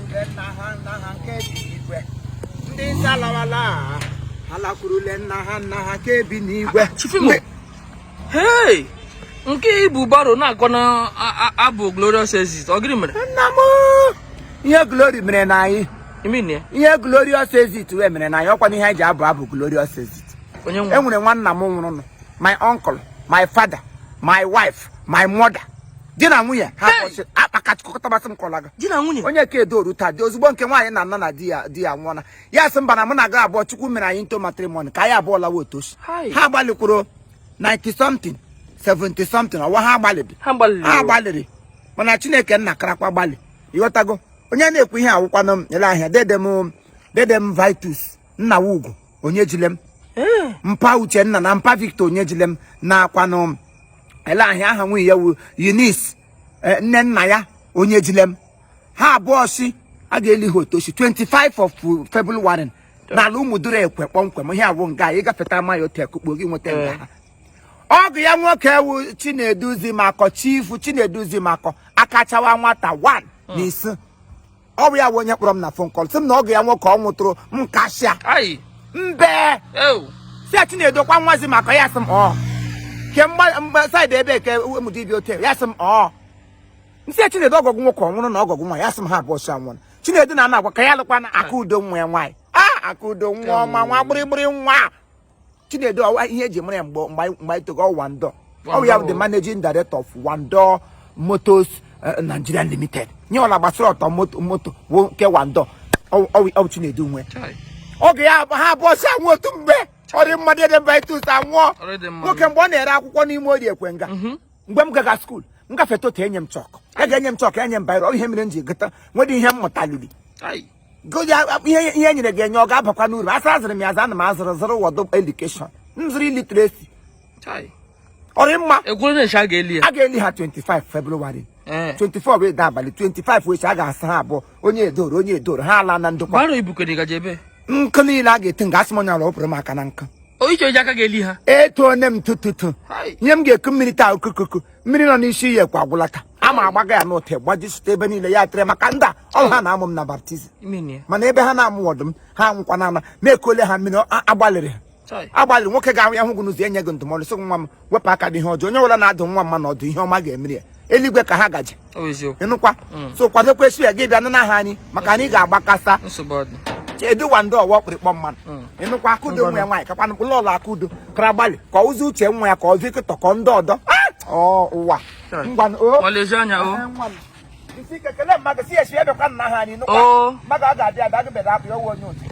kurule na ha nke bi n'igwe. Ndị salawala ala kurule na ha nke bi n'igwe. Chifimo. Hey! Nke Ibu baro na akona abu glorious exist. Ogiri mere. Namo. Ihe glory mere na anyị. Imini. Ihe glorious exist we mere na anyị ọkwa ihe eji abu glorious exist. Onye nwa. Enwere nwanna m nwụrụ. My uncle, my father, my wife, my mother. Di na nwunye ha kwụsị akpakachukọta basị m kọlaga. Di na nwunye. Onye ka edo ruta dị ozugbo nke nwaanyị na nna na di ya nwụọna. Ya sị mba na mụ na ga abụọ Chukwu mere anyị into matrimony ka ya abụọ lawa otoshi. Ha gbalikwuru 90 something, 70 something. Ọwa ha gbalịrị. Mana Chineke nna karakwa gbalị. Ịghọtago? Onye na-ekwu ihe awụkwanụ ele ahịa dedem Vitus nna Wugo onye jilem. Mpa Uchenna na Mpa Victor onye jilem na kwanụ ele ahịa aha nwunye ya wu Eunice nne nna ya onye jilem. Ha abụọ si a ga-eli ha otoshi 25 of February na ala ụmụdụrụ ekwe kpọmkwem ihe awụ nga ị gafeta ma ya otu ekukpo gị nweta nga ha. Ọgụ ya nwoke ewu Chineduzi Makọ chifu Chineduzi Makọ akachawa nwata 1 n'isi. Ọ bụ ya bụ onye kpọrọ m na phone call sị m na ọgụ ya nwoke ọ nwụtụrụ m kashia mbe si Chinedu kwa nwazi maka ya sị m kemgbe side ebe ke ụmụdịbi hotel ya sị m nsi Chinedu ọgọgụ nwoke ọnwụrụ na ọgọgụ nwa ya sị m ha abụọ anwụrụ. Chinedu na agwa ka ya lụkwa na Akudo nwa ya nwaanyị Akudo nwa ọma nwa gbịrịgbịrị nwa. Chinedu ọwa ihe eji mara ya mgbe itogo Wando. Ọ ya the managing director of Wando Motors Nigeria Limited. Nye ọla gbasara ọtọ moto nke Wando. Ọ Chinedu nwe. Oge ya ha abụọ anwụ otu mgbe ọ dị mmadụ ede Vitus anwụọ. Nwoke mgbe ọ na-ere akwụkwọ n'ime ori ekwenga. Mgbe m gaga school m gafeta otu enye m chọk. Ga-enye m chọk enye m bayro ihe mere m ji gata nwere ihe mmụta lili. Ihe nyere ga-enye ọ ga-abakwa n'uru. Asa azụrụ m ya aza na m azụrụ wọdụ education. M zụrụ illiteracy. Ọ dị mma. A ga-eli ha 25 February. 24 wee da abalị 25 wee a ga-asa ha abụọ onye edoro ha ala na ndokwa. Baro ibukere gajebe. Nkụ niile a ga-ete nga asị m onye ala ọpụrụ m aka na nkụ. Oyiche aka ga-eli ha. Eto ne m tututu. Nye m ga-eku mmiri taa okukuku. Mmiri nọ n'isi ihe kwa agwụlata. Ama agbaga ya n'ote gbajisite ebe niile ya tere maka ndị ọrụ ha na-amụ m na baptizim. Mana ebe ha na-amụ ọdụm ha nwụkwa na ama na-ekole ha mmiri agbalịrị ha. Agbalịrị nwoke ga-ahụ ya hụ gị n'ụzọ enye gị ndụmọdụ sị nwa m wepụ aka dị ihe ọjọọ onye ọbụla na-adụ nwa mma n'ọdụ ihe ọma ga-emeri ya eluigwe ka ha gaje ịnụkwa so kwadokwa esi ya gị bịa nna ha anyị maka anyị ga-agbakasa Chinedu Wando ọwa ọkpụrịkpọ mmadụ ịnụkwa Akudo nwa ya nwaanyị kakwa nụkwụlụ ụlọ Akudo kara gbalị ka ụzọ uche nwa ya ka ọ vikịtọ ka ndị ọdọ ụwa isi kekele mmadụ si esi edokwa nna ha anyị nụkwa mmadụ a ga-adị ada gị beda apụ ya onye otu